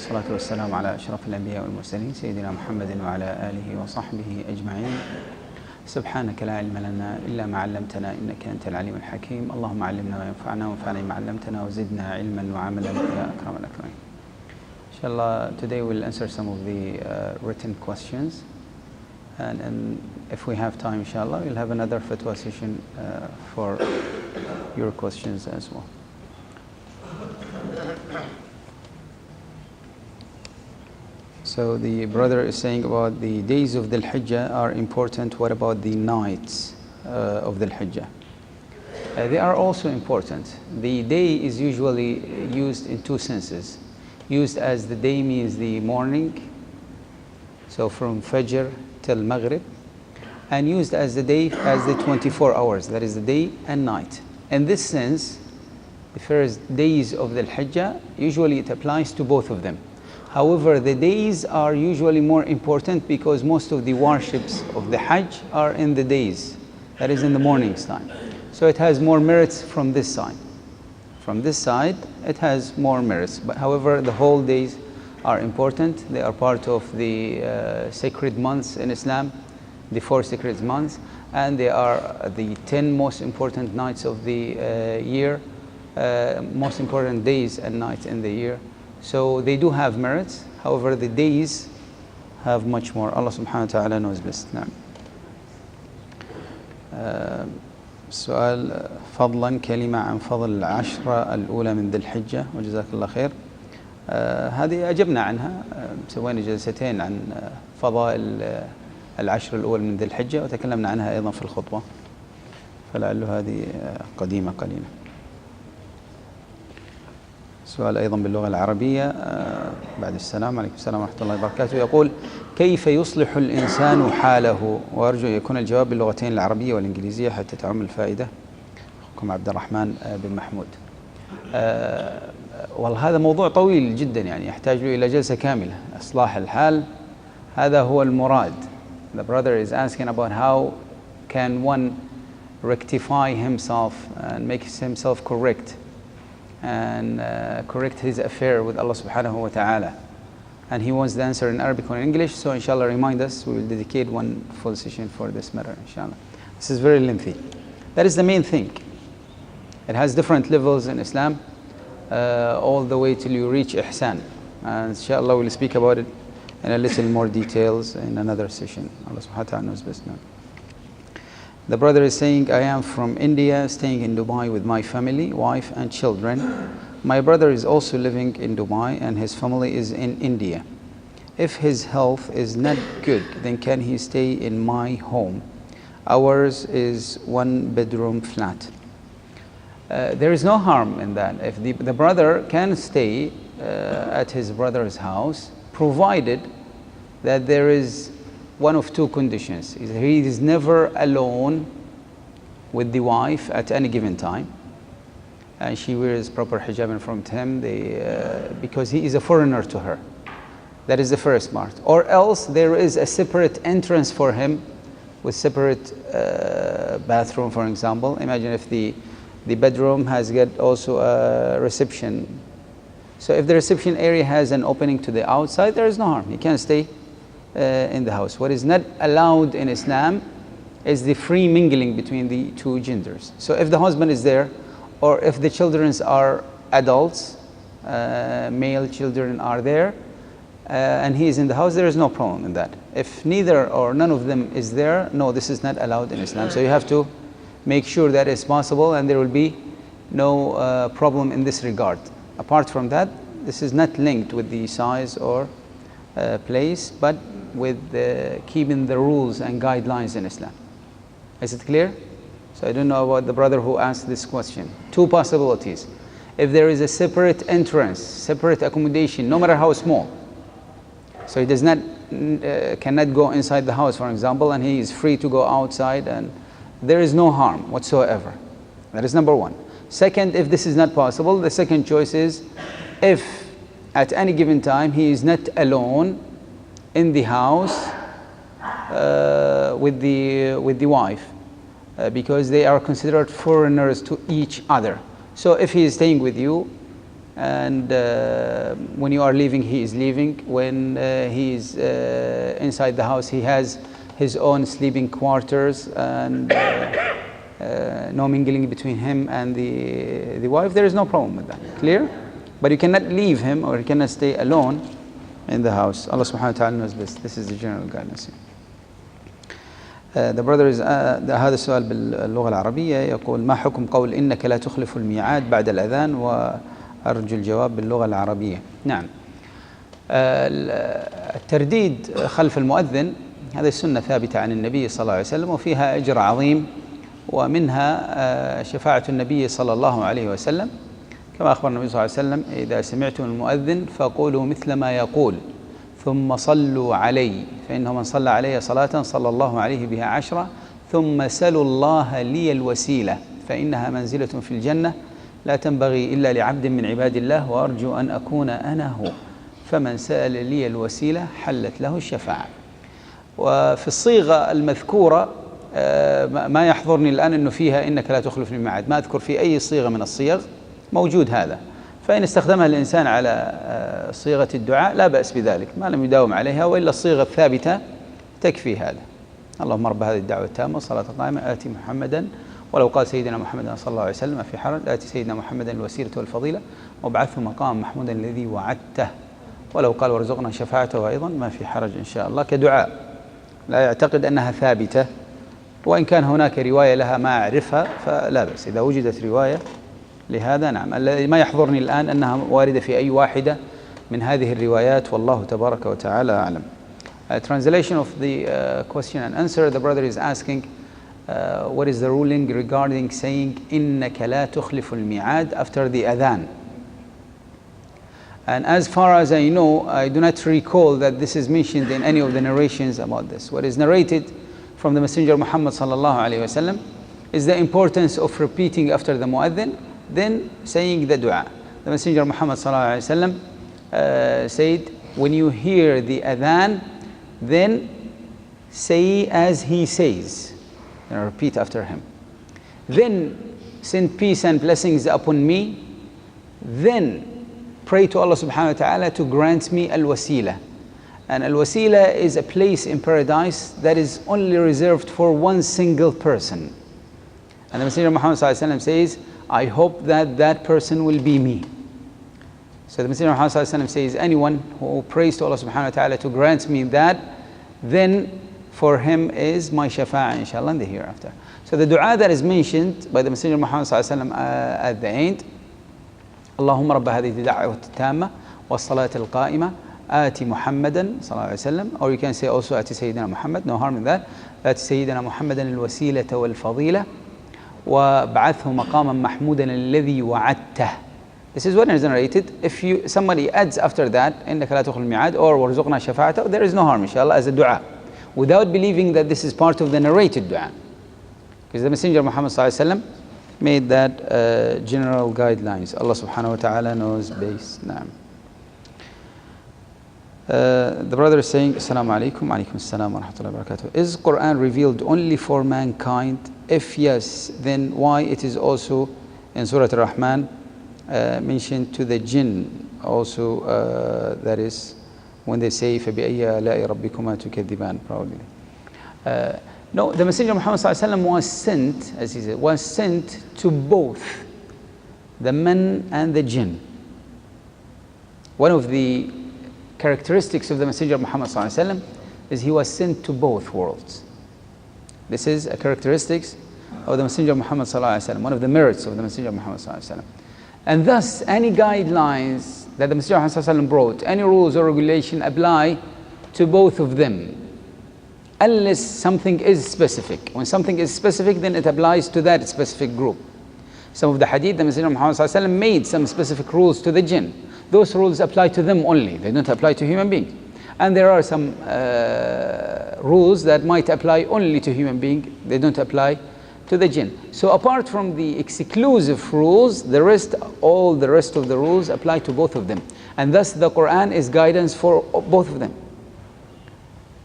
والصلاة والسلام على أشرف الأنبياء والمرسلين سيدنا محمد وعلى آله وصحبه أجمعين. سبحانك لا علم لنا إلا ما علمتنا إنك أنت العليم الحكيم. اللهم علمنا وينفعنا وانفعنا بما علمتنا وزدنا علما وعملا يا أكرم الأكرمين. Inshallah, today we'll answer some of the written questions, and if we have time, inshallah, we'll have another fatwa session for your questions as well. So the brother is saying about the days of Dhul Hijjah are important. What about the nights of Dhul Hijjah? They are also important. The day is usually used in two senses. Used as the day means the morning, so from Fajr till Maghrib, and used as the day as the 24 hours, that is the day and night. In this sense, the first days of Dhul Hijjah, usually it applies to both of them. However, the days are usually more important because most of the worships of the Hajj are in the days, that is in the morning's time. So it has more merits from this side. From this side, it has more merits. But however, the whole days are important. They are part of the sacred months in Islam, the 4 sacred months, and they are the 10 most important nights of the year, most important days and nights in the year. So they do have merits. However, the days have much more. Allah subhanahu wa ta'ala knows best. نعم. سؤال فضلا كلمة عن فضل العشرة الأولى من ذي الحجة وجزاك الله خير. هذه أجبنا عنها، سوينا جلستين عن فضائل العشر الأول من ذي الحجة وتكلمنا عنها أيضا في الخطبة، فلعل هذه قديمة قليلا. سؤال أيضا باللغة العربية بعد السلام عليكم السلام ورحمة الله وبركاته. يقول: كيف يصلح الإنسان حاله؟ وأرجو أن يكون الجواب باللغتين العربية والإنجليزية حتى تعم الفائدة. أخوكم عبد الرحمن بن محمود. والله هذا موضوع طويل جدا، يعني يحتاج له إلى جلسة كاملة. إصلاح الحال هذا هو المراد. The brother is asking about how can one rectify himself and make himself correct and correct his affair with Allah subhanahu wa ta'ala, and he wants the answer in Arabic or in English. So inshallah, remind us, we will dedicate one full session for this matter, inshallah. This is very lengthy. That is the main thing. It has different levels in Islam, all the way till you reach ihsan, and inshallah we'll speak about it in a little more details in another session. Allah subhanahu wa ta'ala knows best now. The brother is saying, I am from India, staying in Dubai with my family, wife and children. My brother is also living in Dubai and his family is in India. If his health is not good, then can he stay in my home? Ours is 1-bedroom flat. There is no harm in that. If the brother can stay at his brother's house, provided that there is one of two conditions. He is never alone with the wife at any given time, and she wears proper hijab in front of him because he is a foreigner to her. That is the first part. Or else there is a separate entrance for him with separate bathroom, for example. Imagine if the bedroom has got also a reception. So if the reception area has an opening to the outside, there is no harm. He can stay in the house. What is not allowed in Islam is the free mingling between the two genders. So if the husband is there, or if the children are adults, male children are there, and he is in the house, there is no problem in that. If neither or none of them is there, no, this is not allowed in Islam. So you have to make sure that it's possible, and there will be no problem in this regard. Apart from that, this is not linked with the size or place, but with keeping the rules and guidelines in Islam. Is it clear? So I don't know about the brother who asked this question. Two possibilities. If there is a separate entrance, separate accommodation, no matter how small, so he does not cannot go inside the house, for example, and he is free to go outside, and there is no harm whatsoever. That is number one. Second, if this is not possible, the second choice is if at any given time he is not alone in the house with the wife, because they are considered foreigners to each other. So if he is staying with you and when you are leaving, he is leaving. When he is inside the house, he has his own sleeping quarters, and no mingling between him and the wife. There is no problem with that. Clear? But you cannot leave him, or you cannot stay alone in the house. Allah subhanahu wa ta'ala knows best. This is the general guidance. The brother is هذا السؤال باللغة العربية، يقول ما حكم قول إنك لا تخلف الميعاد بعد الأذان، وأرجو الجواب باللغة العربية. نعم، الترديد خلف المؤذن هذه السنة ثابتة عن النبي صلى الله عليه وسلم، وفيها أجر عظيم، ومنها شفاعة النبي صلى الله عليه وسلم، كما أخبر النبي صلى الله عليه وسلم: إذا سمعتم المؤذن فقولوا مثل ما يقول ثم صلوا علي، فإنه من صلى علي صلاة صلى الله عليه بها 10، ثم سلوا الله لي الوسيلة فإنها منزلة في الجنة لا تنبغي إلا لعبد من عباد الله، وأرجو أن أكون أنا هو، فمن سأل لي الوسيلة حلت له الشفاعة. وفي الصيغة المذكورة ما يحضرني الآن أنه فيها إنك لا تخلف الميعاد، ما أذكر في أي صيغة من الصيغ موجود هذا، فإن استخدمها الإنسان على صيغة الدعاء لا بأس بذلك ما لم يداوم عليها، وإلا الصيغة الثابتة تكفي هذا. اللهم رب هذه الدعوة التامة والصلاة القائمة آتي محمدا، ولو قال سيدنا محمد صلى الله عليه وسلم ما في حرج، آتي سيدنا محمدا الوسيلة والفضيلة وابعثه مقام محمودا الذي وعدته، ولو قال وارزقنا شفاعته أيضا ما في حرج إن شاء الله، كدعاء لا يعتقد أنها ثابتة، وإن كان هناك رواية لها ما أعرفها فلا بأس إذا وجدت رواية لهذا. نعم، الذي ما يحضرني الآن أنها واردة في أي واحدة من هذه الروايات، والله تبارك وتعالى أعلم. Translation of the question and answer. The brother is asking what is the ruling regarding saying إنك لا تخلف الميعاد after the adhan. And as far as I know, I do not recall that this is mentioned in any of the narrations about this. What is narrated from the Messenger Muhammad sallallahu alaihi wasallam is the importance of repeating after the muadhin, then saying the dua. The Messenger Muhammad sallallahu alaihi wasallam said, when you hear the adhan, then say as he says, and repeat after him. Then send peace and blessings upon me. Then pray to Allah subhanahu wa ta'ala to grant me al-wasila. And al-wasila is a place in paradise that is only reserved for one single person. And the Messenger Muhammad sallallahu alaihi wasallam says, I hope that that person will be me. So the Messenger Muhammad sallallahu alaihi wasallam says, anyone who prays to Allah subhanahu wa ta'ala to grant me that, then for him is my shafa'ah inshallah in the hereafter. So the dua that is mentioned by the Messenger Muhammad sallallahu alaihi wasallam at the end, اللهم رب هذه الدعوة التامة والصلاة القائمة آتي محمدا صلى الله عليه وسلم, or you can say also آتي سيدنا محمد, no harm in that, آتي سيدنا محمدا الوسيلة والفضيلة وابعثه مقاما محمودا الذي وعدته. This is what is narrated. If somebody adds after that إنك لا تخلف الميعاد or وارزقنا شفاعته, there is no harm inshallah as a dua, without believing that this is part of the narrated dua, because the Messenger Muhammad صلى الله عليه وسلم made that general guidelines. Allah subhanahu wa ta'ala knows best. Naam. The brother is saying, Assalamu alaikum, alaikum assalam wa rahmatullahi wa barakatuh. Is Quran revealed only for mankind? If yes, then why it is also in Surah Ar-Rahman mentioned to the jinn also, that is when they say فَبِأَيِّ آلَاءِ رَبِّكُمَا تُكَذِّبَانِ, probably. No, the Messenger Muhammad ﷺ was sent, as he said, was sent to both the men and the jinn. One of the characteristics of the Messenger Muhammad ﷺ is he was sent to both worlds. This is a characteristic of the Messenger Muhammad ﷺ, one of the merits of the Messenger Muhammad ﷺ. And thus, any guidelines that the Messenger Muhammad ﷺ brought, any rules or regulation apply to both of them, unless something is specific. When something is specific, then it applies to that specific group. Some of the hadith, the Messenger Muhammad ﷺ made some specific rules to the jinn. Those rules apply to them only. They don't apply to human beings. And there are some rules that might apply only to human beings. They don't apply to the jinn. So apart from the exclusive rules, all the rest of the rules apply to both of them. And thus the Quran is guidance for both of them.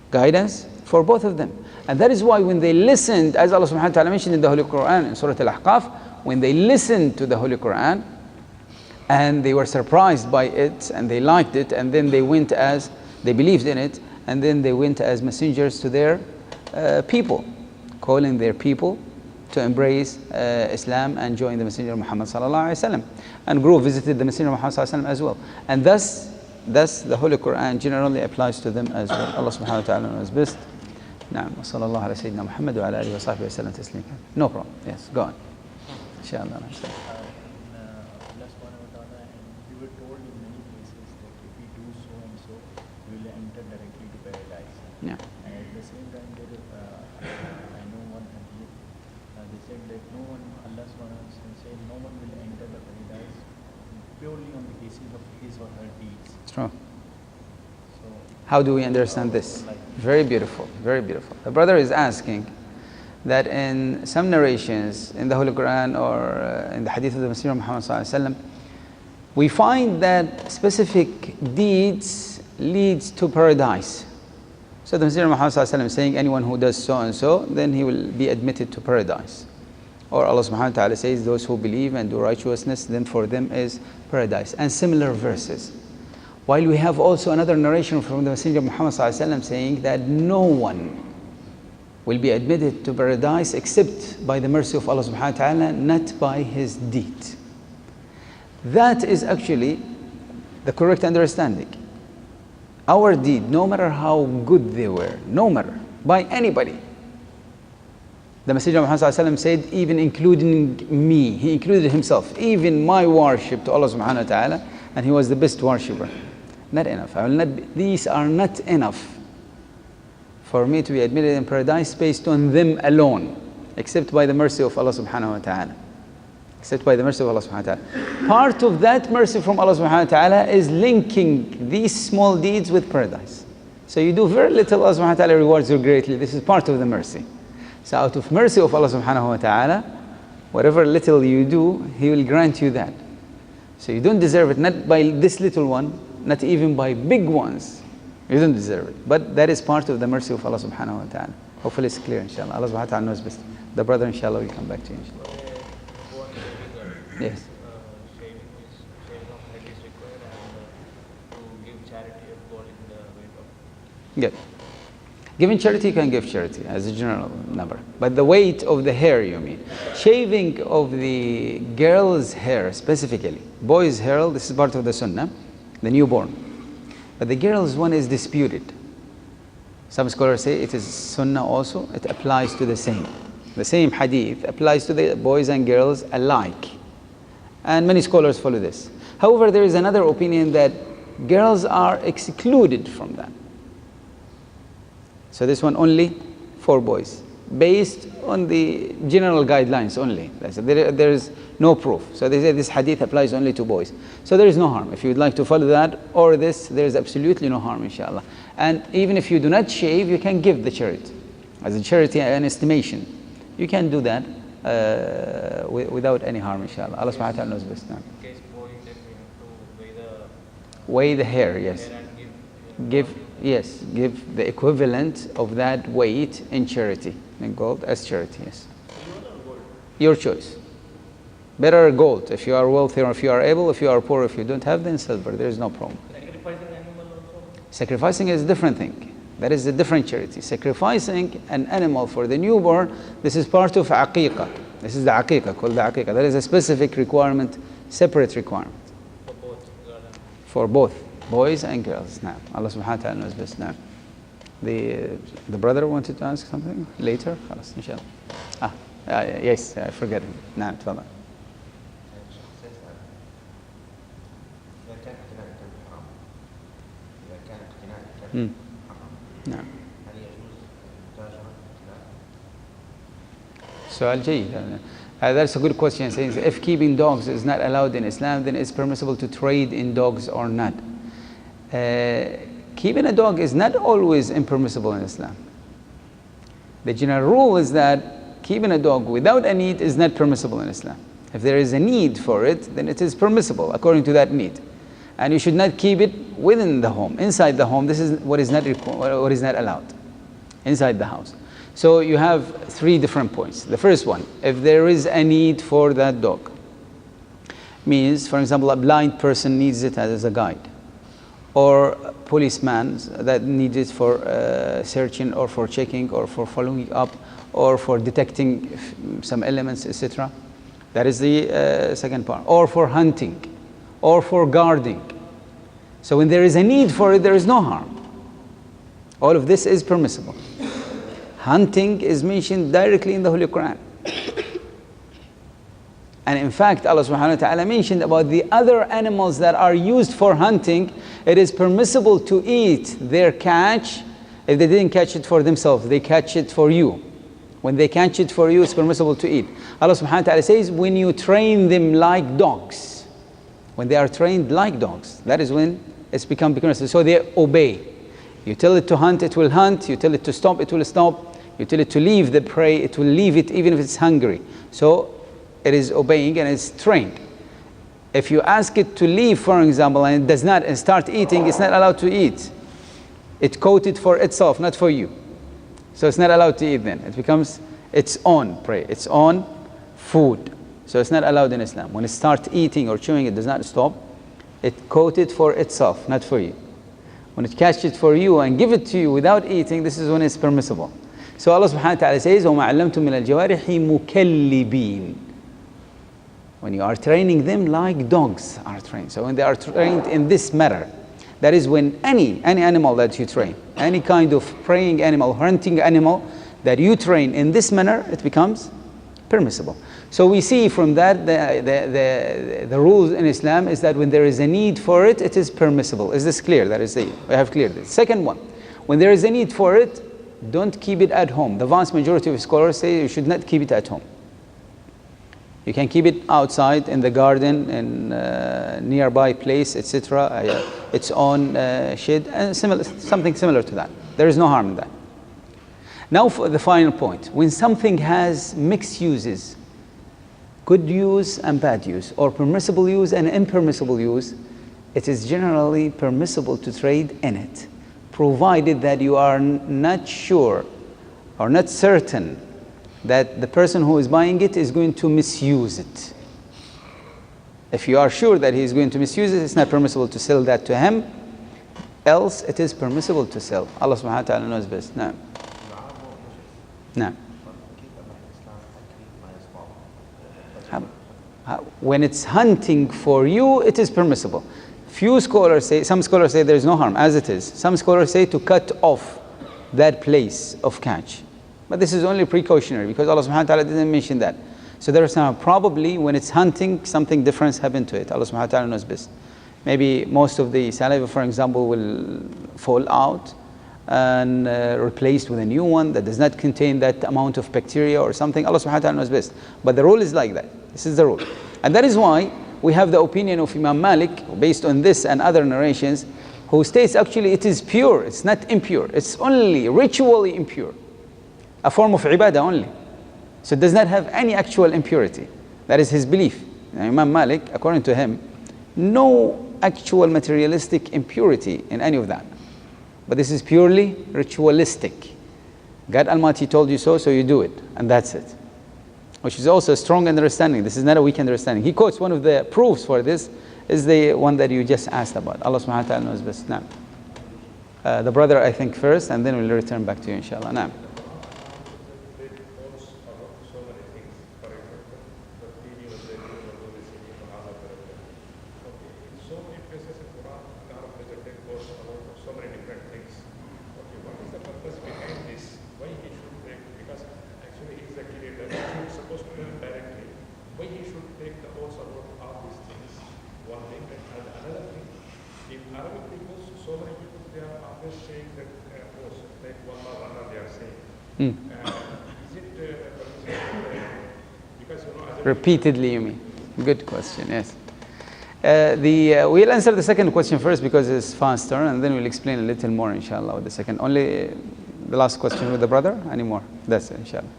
Guidance for both of them. And that is why when they listened, as Allah subhanahu wa ta'ala mentioned in the Holy Quran, in Surah Al-Ahqaf, when they listened to the Holy Quran and they were surprised by it, and they liked it, and then they believed in it, and then they went as messengers to their people, calling their people to embrace Islam and join the Messenger of Muhammad sallallahu alaihi wasallam. And Group visited the Messenger of Muhammad sallallahu alaihi wasallam as well. And thus the Holy Quran generally applies to them as well. Allah subhanahu wa ta'ala knows best. Naam. Wa sallallahu ala sayyidina Muhammad wa ala alihi wa sahbihi wa sallam taslima. No problem. Yes, go on. Inshallah. Allah subhanahu wa ta'ala, we were told in many places that if we do so and so, we will enter directly to paradise. Yeah. And at the same time, I know one hadith, they said that Allah subhanahu wa ta'ala said no one will enter the paradise purely on the basis of his or her deeds. It's true. So, how do we understand this? Very beautiful, very beautiful. The brother is asking that in some narrations in the Holy Quran or in the hadith of the Messenger of Muhammad sallallahu alaihi wasallam, we find that specific deeds leads to paradise. So the Messenger of Muhammad sallallahu alaihi wasallam is saying anyone who does so and so, then he will be admitted to paradise. Or Allah subhanahu wa ta'ala says those who believe and do righteousness, then for them is paradise. And similar verses. While we have also another narration from the Messenger of Muhammad sallallahu alaihi wasallam saying that no one will be admitted to paradise except by the mercy of Allah subhanahu wa ta'ala, not by his deed. That is actually the correct understanding. Our deed, no matter how good they were, no matter, by anybody. The Messenger of Muhammad sallallahu alaihi wasallam said, even including me, he included himself, even my worship to Allah subhanahu wa ta'ala, and he was the best worshipper. Not enough. These are not enough for me to be admitted in paradise based on them alone, except by the mercy of Allah subhanahu wa ta'ala. Except by the mercy of Allah subhanahu wa ta'ala. Part of that mercy from Allah subhanahu wa ta'ala is linking these small deeds with paradise. So you do very little, Allah subhanahu wa ta'ala rewards you greatly. This is part of the mercy. So out of mercy of Allah subhanahu wa ta'ala, whatever little you do, He will grant you that. So you don't deserve it, not by this little one, not even by big ones. You don't deserve it. But that is part of the mercy of Allah subhanahu wa ta'ala. Hopefully it's clear, inshallah. Allah subhanahu wa ta'ala knows best. The brother, inshallah, will come back to you, inshallah. Yes. Shaving of head is required, and to give charity according to the weight of. Good. Giving charity, you can give charity as a general number. But the weight of the hair, you mean. Shaving of the girl's hair specifically. Boy's hair, this is part of the sunnah, the newborn. But the girl's one is disputed. Some scholars say it is sunnah also, it applies to the same. The same hadith applies to the boys and girls alike. And many scholars follow this. However, there is another opinion that girls are excluded from that. So this one only for boys, based on the general guidelines only. There is no proof. So they say this hadith applies only to boys. So there is no harm. If you would like to follow that or this, there is absolutely no harm, inshallah. And even if you do not shave, you can give the charity. As a charity and estimation, you can do that without any harm, inshallah. Allah subhanahu wa ta'ala knows best. In case boy, then we have to weigh the hair, yes. hair and give the equivalent of that weight in charity, in gold as charity, yes. Your choice. Better gold if you are wealthy or if you are able. If you are poor, if you don't have, then silver. There is no problem. Sacrificing animal also? Sacrificing is a different thing. That is a different charity. Sacrificing an animal for the newborn, this is part of aqiqah. This is the aqiqah, called the aqiqah. That is a specific requirement, separate requirement. For both? For both, boys and girls. Now, Allah subhanahu wa ta'ala knows best. Now, the brother wanted to ask something later. خلاص, inshallah. Yes, I forget him. نعم, تفضل. نعم. سؤال جيد. That's a good question. Saying if keeping dogs is not allowed in Islam, then it's permissible to trade in dogs or not. Keeping a dog is not always impermissible in Islam. The general rule is that keeping a dog without a need is not permissible in Islam. If there is a need for it, then it is permissible according to that need. And you should not keep it within the home. Inside the home, this is what is not allowed. Inside the house. So you have three different points. The first one, if there is a need for that dog. means, for example, a blind person needs it as a guide, or a policeman that needs it for searching or for checking or for following up or for detecting some elements, etc. That is the second part. Or for hunting or for guarding. So when there is a need for it, there is no harm. All of this is permissible. Hunting is mentioned directly in the Holy Quran. And in fact, Allah subhanahu wa ta'ala mentioned about the other animals that are used for hunting. It is permissible to eat their catch if they didn't catch it for themselves. They catch it for you. When they catch it for you, it's permissible to eat. Allah subhanahu wa ta'ala says, when you train them like dogs. When they are trained like dogs, that is when it's become permissible. So they obey. You tell it to hunt, it will hunt. You tell it to stop, it will stop. You tell it to leave the prey, it will leave it even if it's hungry. So it is obeying and it's trained. If you ask it to leave, for example, and it does not, and start eating, it's not allowed to eat. It caught it for itself, not for you. So it's not allowed to eat then. It becomes its own prey, its own food. So it's not allowed in Islam. When it starts eating or chewing, it does not stop. It caught it for itself, not for you. When it catches it for you and give it to you without eating, this is when it's permissible. So Allah subhanahu wa ta'ala says, وَمَا عَلَّمْتُم مِّنَ الْجَوَارِحِ مُكَلِّبِينَ. When you are training them like dogs are trained. So when they are trained in this manner, that is when any animal that you train, any kind of preying animal, hunting animal that you train in this manner, it becomes permissible. So we see from that the rules in Islam is that when there is a need for it, it is permissible. Is this clear? That is we have cleared this. Second one, when there is a need for it, don't keep it at home. The vast majority of scholars say you should not keep it at home. You can keep it outside in the garden, in nearby place, etc. Its own shed, and something similar to that. There is no harm in that. Now for the final point. When something has mixed uses, good use and bad use, or permissible use and impermissible use, it is generally permissible to trade in it, provided that you are not sure or not certain that the person who is buying it is going to misuse it. If you are sure that he is going to misuse it, it's not permissible to sell that to him. Else, it is permissible to sell. Allah subhanahu wa ta'ala knows best. No. No. When it's hunting for you, it is permissible. Few scholars say, some scholars say there is no harm, as it is. Some scholars say to cut off that place of catch. But this is only precautionary because Allah subhanahu wa ta'ala didn't mention that. So there is some, probably when it's hunting, something different happened to it. Allah subhanahu wa ta'ala knows best. Maybe most of the saliva, for example, will fall out and replaced with a new one that does not contain that amount of bacteria or something. Allah subhanahu wa ta'ala knows best. But the rule is like that. This is the rule. And that is why we have the opinion of Imam Malik, based on this and other narrations, who states actually it is pure, it's not impure. It's only ritually impure. A form of ibadah only. So it does not have any actual impurity. That is his belief. Now, Imam Malik, according to him, no actual materialistic impurity in any of that. But this is purely ritualistic. God Almighty told you so, so you do it. And that's it. Which is also a strong understanding. This is not a weak understanding. He quotes one of the proofs for this is the one that you just asked about. Allah subhanahu wa ta'ala knows best. Now, the brother I think first, and then we'll return back to you inshallah. Now. Repeatedly, you mean? Good question, yes. We'll answer the second question first because it's faster, and then we'll explain a little more, inshallah, with the second. Only the last question with the brother? Any more? That's it, inshallah.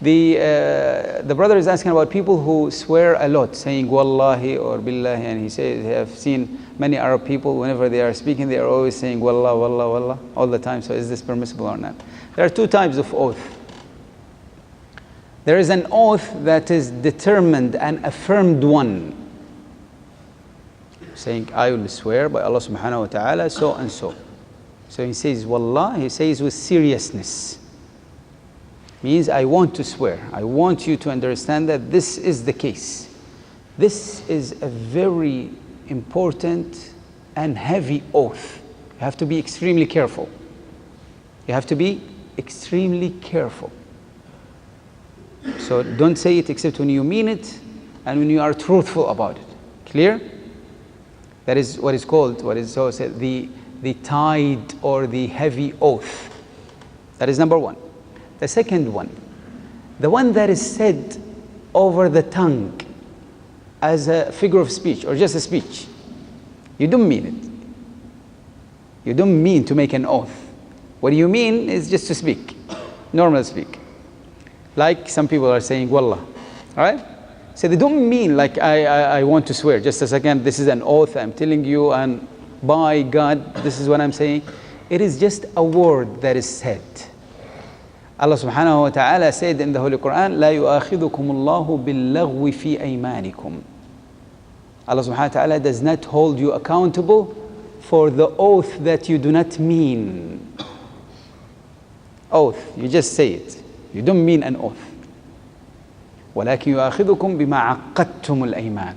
The brother is asking about people who swear a lot, saying wallahi or billahi, and he says he have seen many Arab people, whenever they are speaking, they are always saying wallah, wallah, wallah, all the time. So is this permissible or not? There are two types of oath. There is an oath that is determined and affirmed one saying, I will swear by Allah subhanahu wa ta'ala, so and so. So he says, Wallah, he says with seriousness. Means I want to swear. I want you to understand that this is the case. This is a very important and heavy oath. You have to be extremely careful. You have to be extremely careful. So don't say it except when you mean it and when you are truthful about it. Clear? That is what is called, what is so said, the tied or the heavy oath. That is number one. The second one, the one that is said over the tongue as a figure of speech or just a speech. You don't mean it. You don't mean to make an oath. What you mean is just to speak, normal speak. Like some people are saying, Wallah, all right? So they don't mean like I want to swear. Just a second, this is an oath I'm telling you, and by God, this is what I'm saying. It is just a word that is said. Allah subhanahu wa ta'ala said in the Holy Quran, لا يؤاخذكم الله باللغو في أيمانكم. Allah subhanahu wa ta'ala does not hold you accountable for the oath that you do not mean. Oath, you just say it. You don't mean an oath. ولكن يؤاخذكم بما عقدتم الأيمان.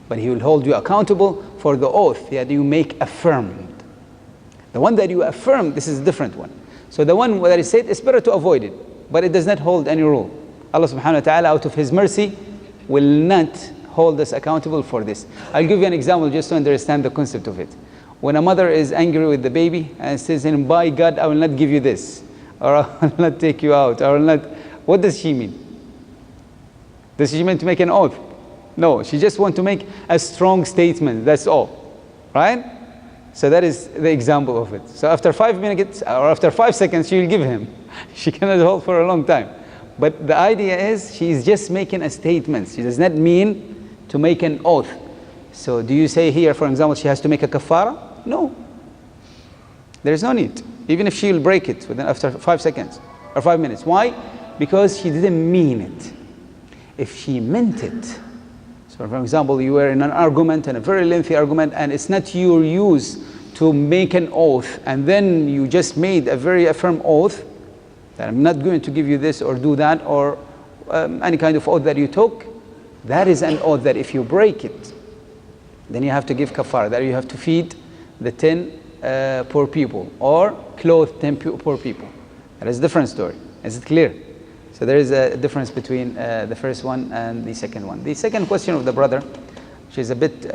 But He will hold you accountable for the oath that you make affirmed. The one that you affirm, this is a different one. So the one that is said, it's better to avoid it, but it does not hold any rule. Allah subhanahu wa ta'ala, out of His mercy, will not hold us accountable for this. I'll give you an example just to understand the concept of it. When a mother is angry with the baby and says, by God, I will not give you this, or I will not take you out, I will not, what does she mean? Does she mean to make an oath? No, she just wants to make a strong statement, that's all, right? So that is the example of it. So after 5 minutes or after 5 seconds, she will give him. She cannot hold for a long time. But the idea is she is just making a statement. She does not mean to make an oath. So do you say here, for example, she has to make a kafara? No. There is no need. Even if she will break it within after 5 seconds or 5 minutes. Why? Because she didn't mean it. If she meant it, so for example, you were in an argument, and a very lengthy argument, and it's not your use to make an oath, and then you just made a very firm oath that I'm not going to give you this or do that, or any kind of oath that you took, that is an oath that if you break it, then you have to give kafara, that you have to feed the 10 poor people, or clothe 10 poor people. That is a different story. Is it clear? So there is a difference between the first one and the second one. The second question of the brother, which is a bit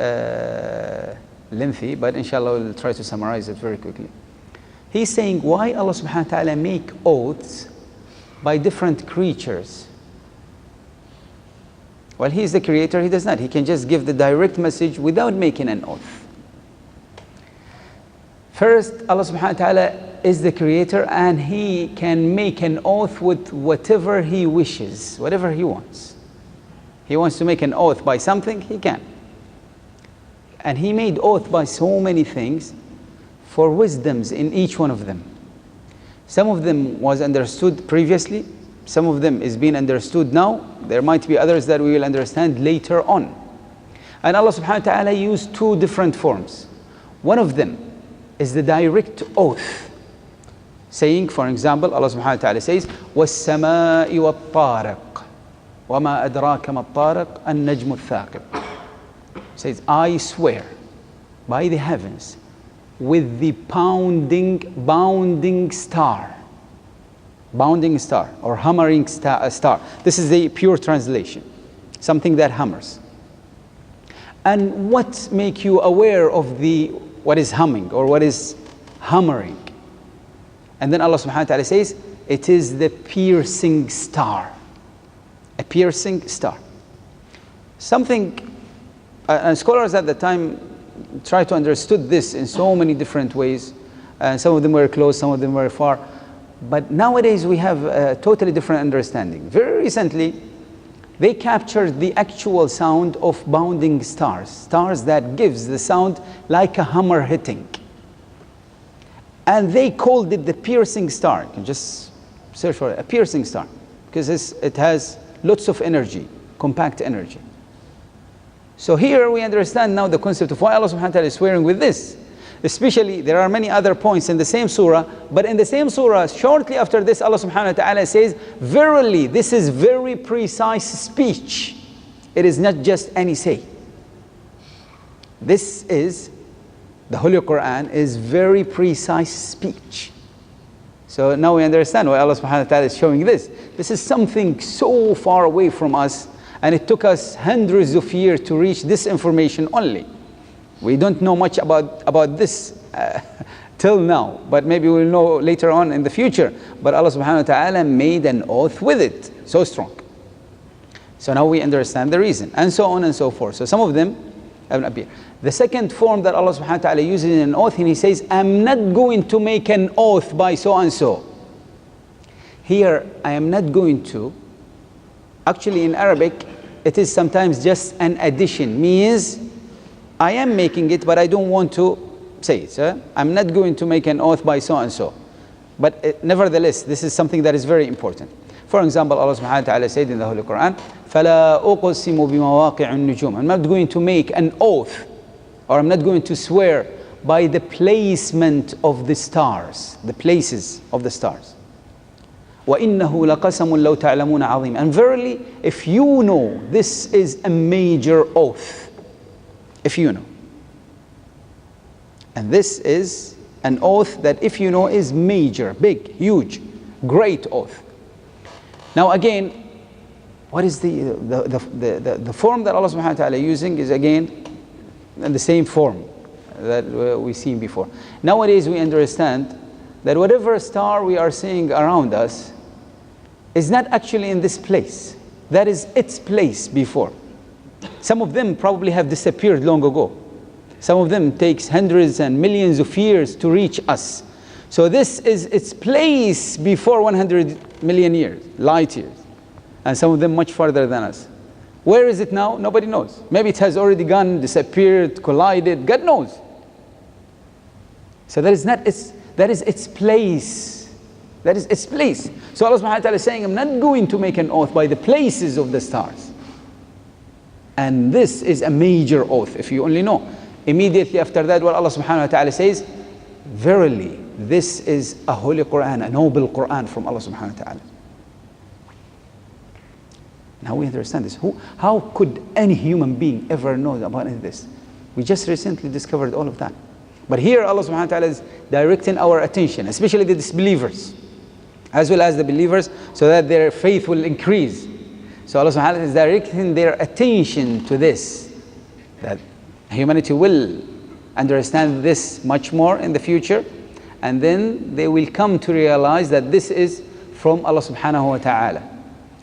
lengthy, but inshallah we'll try to summarize it very quickly. He's saying, why Allah subhanahu wa ta'ala make oaths by different creatures? Well, He is the creator, He does not. He can just give the direct message without making an oath. First, Allah subhanahu wa ta'ala is the creator, and He can make an oath with whatever He wishes, whatever He wants. He wants to make an oath by something, He can. And He made oath by so many things for wisdoms in each one of them. Some of them was understood previously, some of them is being understood now. There might be others that we will understand later on. And Allah subhanahu wa ta'ala used two different forms. One of them is the direct oath. Saying, for example, Allah subhanahu wa ta'ala says, وَالسَّمَاءِ وَالطَّارِقِ وَمَا أَدْرَاكَ مَا الطَّارِقِ النَّجْمُ الثَّاقِبِ. Says, I swear by the heavens with the bounding star. Bounding star or hammering star. This is the pure translation. Something that hammers. And what make you aware of what is humming or what is hammering? And then Allah subhanahu wa ta'ala says, it is the piercing star. A piercing star. Something, and scholars at the time tried to understood this in so many different ways. And some of them were close, some of them were far. But nowadays we have a totally different understanding. Very recently, they captured the actual sound of bounding stars. Stars that gives the sound like a hammer hitting. And they called it the piercing star. You can just search for it, a piercing star. Because it has lots of energy, compact energy. So here we understand now the concept of why Allah subhanahu wa ta'ala is swearing with this. Especially, there are many other points in the same surah, but in the same surah, shortly after this, Allah subhanahu wa ta'ala says, verily, this is very precise speech. It is not just any say. This is, the Holy Quran is very precise speech. So now we understand why Allah subhanahu wa ta'ala is showing this. This is something so far away from us, and it took us hundreds of years to reach this information only. We don't know much about this till now, but maybe we'll know later on in the future. But Allah subhanahu wa ta'ala made an oath with it, so strong. So now we understand the reason, and so on and so forth. So some of them have not appeared. The second form that Allah subhanahu wa ta'ala uses in an oath, and He says, I'm not going to make an oath by so and so. Here, I am not going to. Actually, in Arabic, it is sometimes just an addition, means I am making it, but I don't want to say it. I'm not going to make an oath by so and so. But nevertheless, this is something that is very important. For example, Allah subhanahu wa ta'ala said in the Holy Quran, فَلَا أُقْسِمُ بِمَوَاقِعِ النُّجُومِ. I'm not going to make an oath, or I'm not going to swear by the placement of the stars, the places of the stars. وَإِنَّهُ لَقَسَمٌ لَوْ تَعْلَمُونَ عَظِيمٌ. And verily, if you know, this is a major oath. If you know. And this is an oath that, if you know, is major, big, huge, great oath. Now again, what is the form that Allah subhanahu wa ta'ala is using is again in the same form that we've seen before. Nowadays we understand that whatever star we are seeing around us is not actually in this place. That is its place before. Some of them probably have disappeared long ago. Some of them takes hundreds and millions of years to reach us. So this is its place before 100 million years, light years. And some of them much farther than us. Where is it now? Nobody knows. Maybe it has already gone, disappeared, collided, God knows. So that is its place. That is its place. So Allah subhanahu wa ta'ala is saying, I'm not going to make an oath by the places of the stars. And this is a major oath, if you only know. Immediately after that, what Allah subhanahu wa ta'ala says, verily, this is a holy Quran, a noble Quran from Allah subhanahu wa ta'ala. Now we understand this. How could any human being ever know about this? We just recently discovered all of that. But here Allah subhanahu wa ta'ala is directing our attention, especially the disbelievers, as well as the believers, so that their faith will increase. So Allah subhanahu wa ta'ala is directing their attention to this, that humanity will understand this much more in the future, and then they will come to realize that this is from Allah subhanahu wa ta'ala.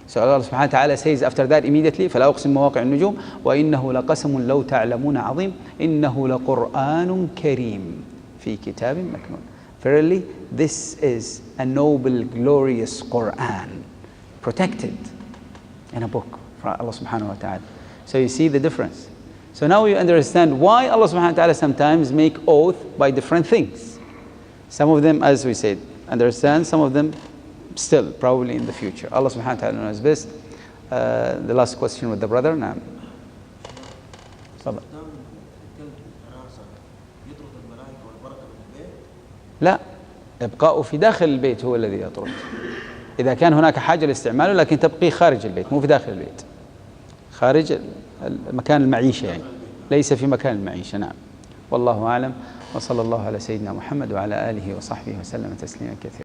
So Allah subhanahu wa ta'ala says after that immediately, فَلَا أُقْسِمُ مَوَاقِعِ النُّجُومِ وَإِنَّهُ لَقَسَمٌ لَوْ تَعْلَمُونَ عَظِيمٌ إِنَّهُ لَقُرْآنٌ كَرِيمٌ فِي كِتَابٍ مَكْنُونٍ. Verily, this is a noble, glorious Quran, protected in a book from Allah subhanahu wa ta'ala. So you see the difference. So now you understand why Allah subhanahu wa ta'ala sometimes make oath by different things. Some of them, as we said, understand, some of them still, probably in the future. Allah subhanahu wa ta'ala knows best. The last question with the brother. Naam. لا، إبقاؤه في داخل البيت هو الذي يطرد. إذا كان هناك حاجة لاستعماله، لكن تبقيه خارج البيت، مو في داخل البيت. خارج مكان المعيشة يعني، ليس في مكان المعيشة. نعم. والله أعلم، وصلى الله على سيدنا محمد وعلى آله وصحبه وسلم تسليما كثيرا.